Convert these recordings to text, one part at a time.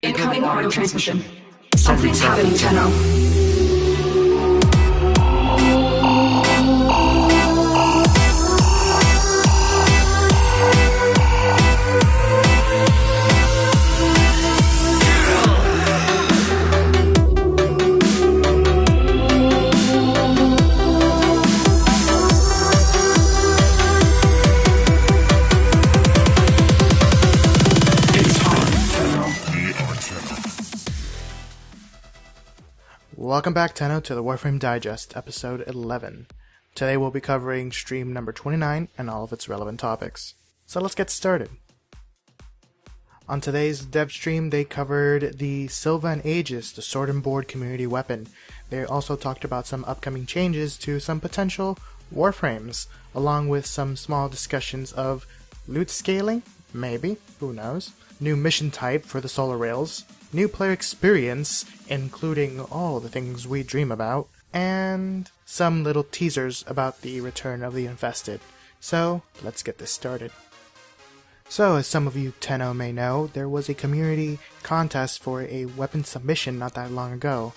Incoming audio transmission. Something's happening, Tenno. Welcome back, Tenno, to the Warframe Digest, episode 11. Today we'll be covering stream number 29 and all of its relevant topics. So let's get started. On today's Devstream, they covered the Silva and Aegis, the sword and board community weapon. They also talked about some upcoming changes to some potential Warframes, along with some small discussions of loot scaling, maybe, who knows, new mission type for the solar rails, new player experience, including all the things we dream about, and some little teasers about the return of the infested. So, let's get this started. So, as some of you Tenno may know, there was a community contest for a weapon submission not that long ago.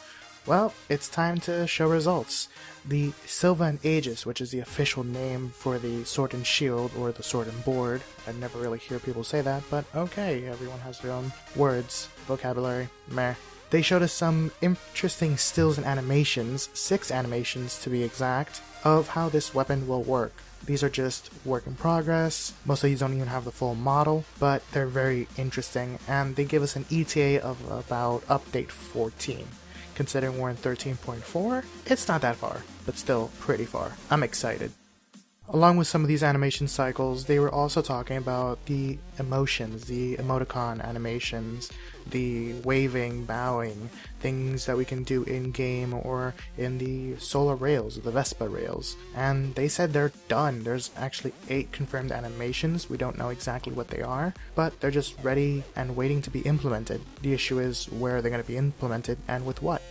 Well, it's time to show results. The Silva and Aegis, which is the official name for the sword and shield, or the sword and board. I never really hear people say that, but okay, everyone has their own words, vocabulary, meh. They showed us some interesting stills and animations, 6 animations to be exact, of how this weapon will work. These are just work in progress, most of these don't even have the full model, but they're very interesting, and they give us an ETA of about update 14. Considering we're in 13.4, it's not that far, but still pretty far. I'm excited. Along with some of these animation cycles, they were also talking about the emotions, the emoticon animations, the waving, bowing, things that we can do in-game or in the solar rails, the Vespa rails. And they said they're done. There's actually 8 confirmed animations. We don't know exactly what they are, but they're just ready and waiting to be implemented. The issue is where they're going to be implemented and with what.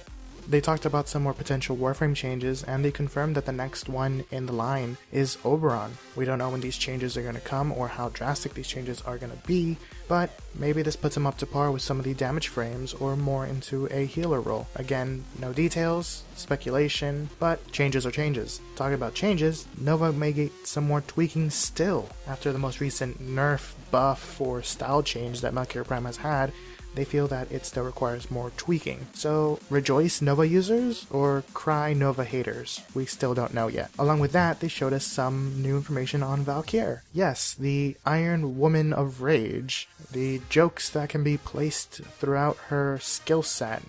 They talked about some more potential Warframe changes, and they confirmed that the next one in the line is Oberon. We don't know when these changes are going to come or how drastic these changes are going to be, but maybe this puts him up to par with some of the damage frames or more into a healer role. Again, no details, speculation, but changes are changes. Talking about changes, Nova may get some more tweaking still. After the most recent nerf, buff, or style change that Valkyr Prime has had, they feel that it still requires more tweaking. So, rejoice Nova users, or cry Nova haters? We still don't know yet. Along with that, they showed us some new information on Valkyr. Yes, the Iron Woman of Rage. The jokes that can be placed throughout her skill set.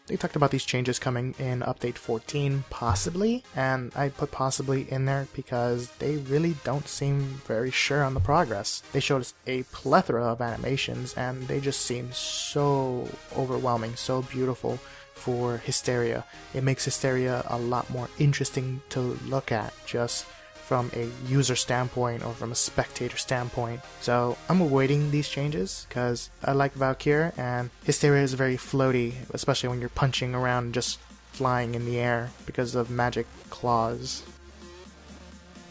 They talked about these changes coming in update 14, possibly, and I put possibly in there because they really don't seem very sure on the progress. They showed us a plethora of animations, and they just seem so overwhelming, so beautiful for Hysteria. It makes Hysteria a lot more interesting to look at, just from a user standpoint or from a spectator standpoint. So I'm awaiting these changes because I like Valkyr, and Hysteria is very floaty, especially when you're punching around and just flying in the air because of magic claws.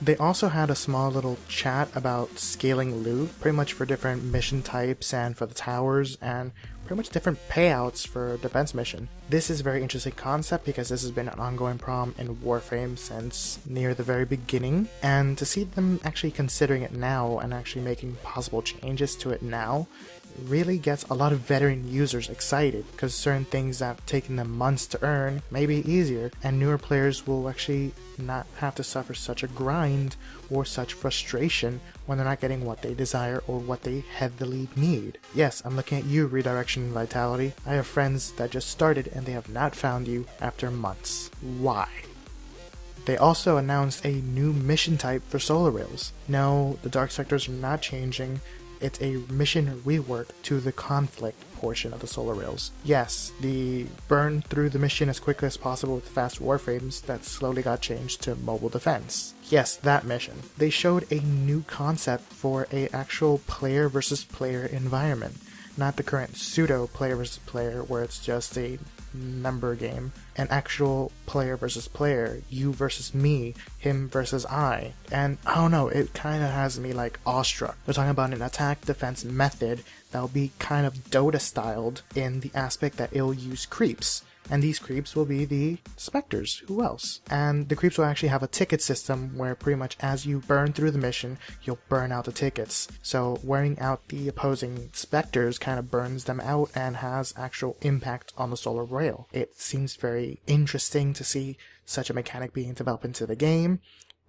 They also had a small little chat about scaling loot, pretty much for different mission types and for the towers, and pretty much different payouts for defense mission. This is a very interesting concept because this has been an ongoing problem in Warframe since near the very beginning, and to see them actually considering it now and actually making possible changes to it now really gets a lot of veteran users excited, because certain things that have taken them months to earn may be easier, and newer players will actually not have to suffer such a grind or such frustration when they're not getting what they desire or what they heavily need. Yes, I'm looking at you, Redirection Vitality. I have friends that just started and they have not found you after months. Why? They also announced a new mission type for solar rails. No, the dark sectors are not changing. It's a mission rework to the conflict portion of the solar rails. Yes, the burn through the mission as quickly as possible with fast warframes that slowly got changed to mobile defense. Yes, that mission. They showed a new concept for a actual player versus player environment. Not the current pseudo player versus player where it's just a number game, an actual player versus player, you versus me, him versus I. And I don't know, it kind of has me like awestruck. They're talking about an attack defense method that'll be kind of Dota styled in the aspect that it'll use creeps. And these creeps will be the specters. Who else? And the creeps will actually have a ticket system where pretty much as you burn through the mission, you'll burn out the tickets. So wearing out the opposing specters kind of burns them out and has actual impact on the solar rail. It seems very interesting to see such a mechanic being developed into the game.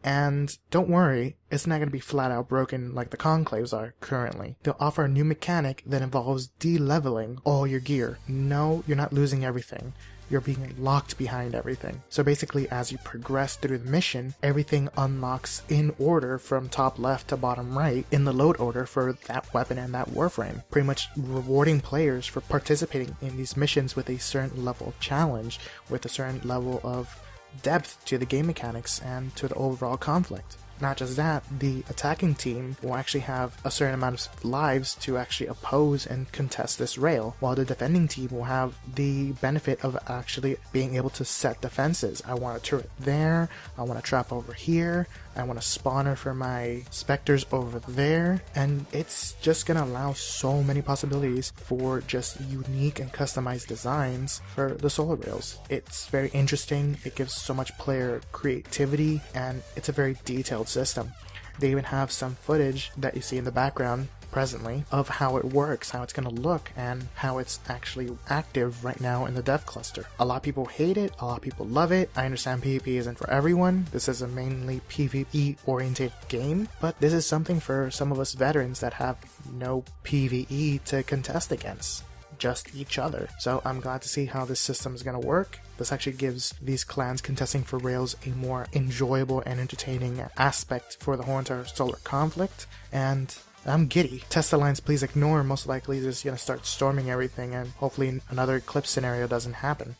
And don't worry, it's not going to be flat out broken like the conclaves are currently. They'll offer a new mechanic that involves de-leveling all your gear. No, you're not losing everything. You're being locked behind everything. So basically, as you progress through the mission, everything unlocks in order from top left to bottom right in the load order for that weapon and that Warframe. Pretty much rewarding players for participating in these missions with a certain level of challenge, with a certain level of depth to the game mechanics and to the overall conflict. Not just that, the attacking team will actually have a certain amount of lives to actually oppose and contest this rail, while the defending team will have the benefit of actually being able to set defenses. I want a turret there, I want a trap over here, I want a spawner for my specters over there, and it's just gonna allow so many possibilities for just unique and customized designs for the solar rails. It's very interesting, it gives so much player creativity, and it's a very detailed system. They even have some footage that you see in the background presently of how it works, how it's going to look, and how it's actually active right now in the dev cluster. A lot of people hate it, a lot of people love it. I understand PvP isn't for everyone. This is a mainly PvE oriented game, but this is something for some of us veterans that have no PvE to contest against, just each other. So I'm glad to see how this system is going to work. This actually gives these clans contesting for rails a more enjoyable and entertaining aspect for the whole entire solar conflict, and I'm giddy. Test Alliance, please ignore. Most likely they're just going to start storming everything, and hopefully another eclipse scenario doesn't happen.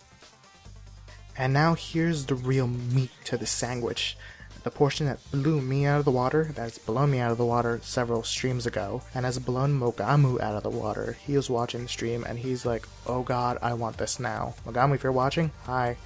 And now here's the real meat to the sandwich. The portion that blew me out of the water, that's blown me out of the water several streams ago, and has blown Mogamu out of the water. He was watching the stream and he's like, oh god, I want this now. Mogamu, if you're watching, hi.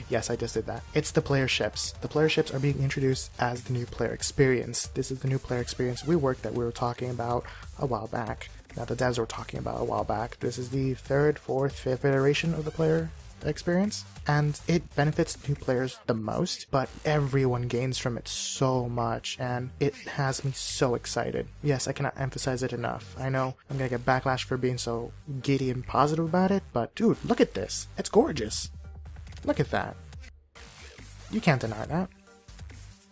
Yes, I just did that. It's the player ships. The player ships are being introduced as the new player experience. This is the new player experience we were talking about a while back. That the devs were talking about a while back. This is the 3rd, 4th, 5th iteration of the player experience, and it benefits new players the most, but everyone gains from it so much, and it has me so excited. Yes, I cannot emphasize it enough. I know I'm gonna get backlash for being so giddy and positive about it, but dude, look at this. It's gorgeous. Look at that. You can't deny that.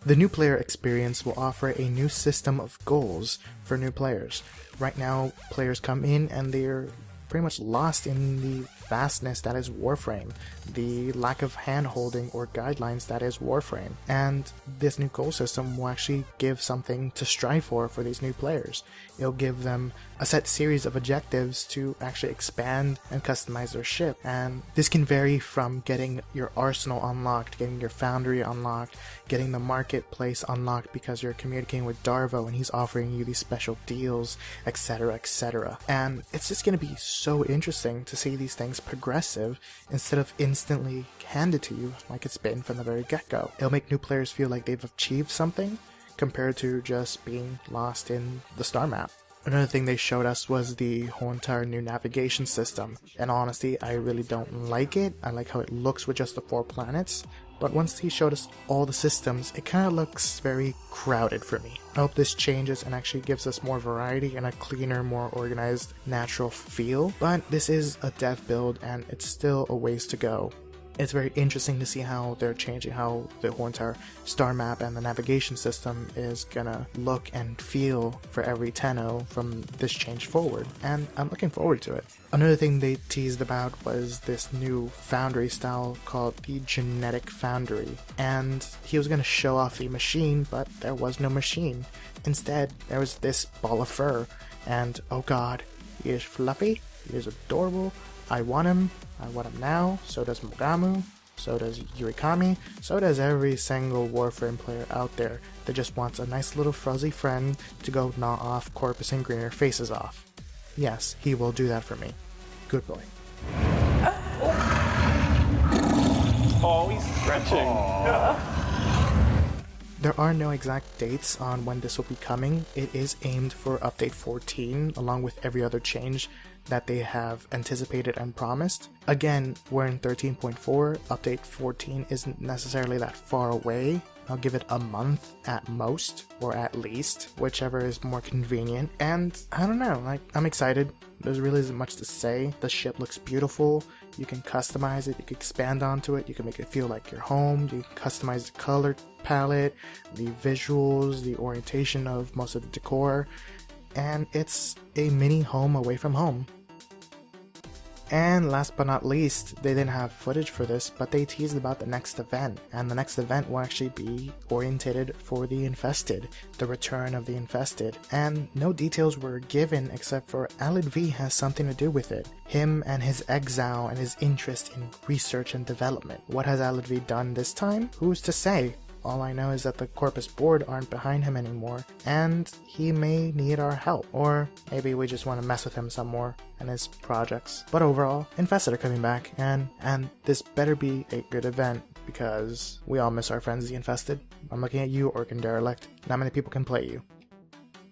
The new player experience will offer a new system of goals for new players. Right now, players come in and they're pretty much lost in the vastness that is Warframe, the lack of hand-holding or guidelines that is Warframe, and this new goal system will actually give something to strive for these new players. It'll give them a set series of objectives to actually expand and customize their ship, and this can vary from getting your arsenal unlocked, getting your foundry unlocked, getting the marketplace unlocked because you're communicating with Darvo and he's offering you these special deals, etc, etc. And it's just going to be so interesting to see these things progressive instead of instantly handed to you like it's been from the very get-go. It'll make new players feel like they've achieved something compared to just being lost in the star map. Another thing they showed us was the whole entire new navigation system, and honestly, I really don't like it. I like how it looks with just the 4 planets, but once he showed us all the systems, it kind of looks very crowded for me. I hope this changes and actually gives us more variety and a cleaner, more organized, natural feel, but this is a dev build and it's still a ways to go. It's very interesting to see how they're changing how the whole entire star map and the navigation system is gonna look and feel for every Tenno from this change forward, and I'm looking forward to it. Another thing they teased about was this new foundry style called the Genetic Foundry, and he was gonna show off the machine, but there was no machine. Instead, there was this ball of fur, and oh god, he is fluffy, he is adorable, I want him now, so does Mogamu, so does Yurikami, so does every single Warframe player out there that just wants a nice little fuzzy friend to go gnaw off Corpus and Greener faces off. Yes, he will do that for me. Good boy. Oh, he's stretching. There are no exact dates on when this will be coming. It is aimed for update 14, along with every other change that they have anticipated and promised. Again, we're in 13.4, update 14 isn't necessarily that far away. I'll give it a month at most, or at least, whichever is more convenient. And I don't know, like, I'm excited. There really isn't much to say. The ship looks beautiful. You can customize it, you can expand onto it, you can make it feel like your home, you can customize the color palette, the visuals, the orientation of most of the decor, and it's a mini home away from home. And last but not least, they didn't have footage for this, but they teased about the next event, and the next event will actually be orientated for the Infested, the return of the Infested, and no details were given except for Alid V has something to do with it. Him and his exile and his interest in research and development. What has Alid V done this time? Who's to say? All I know is that the Corpus board aren't behind him anymore, and he may need our help. Or maybe we just want to mess with him some more and his projects. But overall, Infested are coming back, and this better be a good event, because we all miss our friends the Infested. I'm looking at you, Orc and Derelict. Not many people can play you.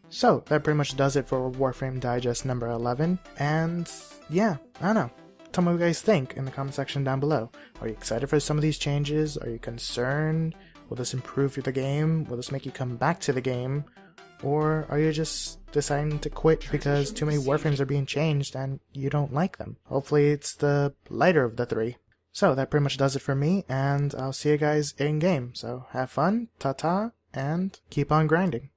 So, that pretty much does it for Warframe Digest number 11, and yeah, I don't know. Tell me what you guys think in the comment section down below. Are you excited for some of these changes? Are you concerned? Will this improve the game? Will this make you come back to the game? Or are you just deciding to quit because too many Warframes are being changed and you don't like them? Hopefully it's the lighter of the three. So that pretty much does it for me, and I'll see you guys in game. So have fun, ta-ta, and keep on grinding.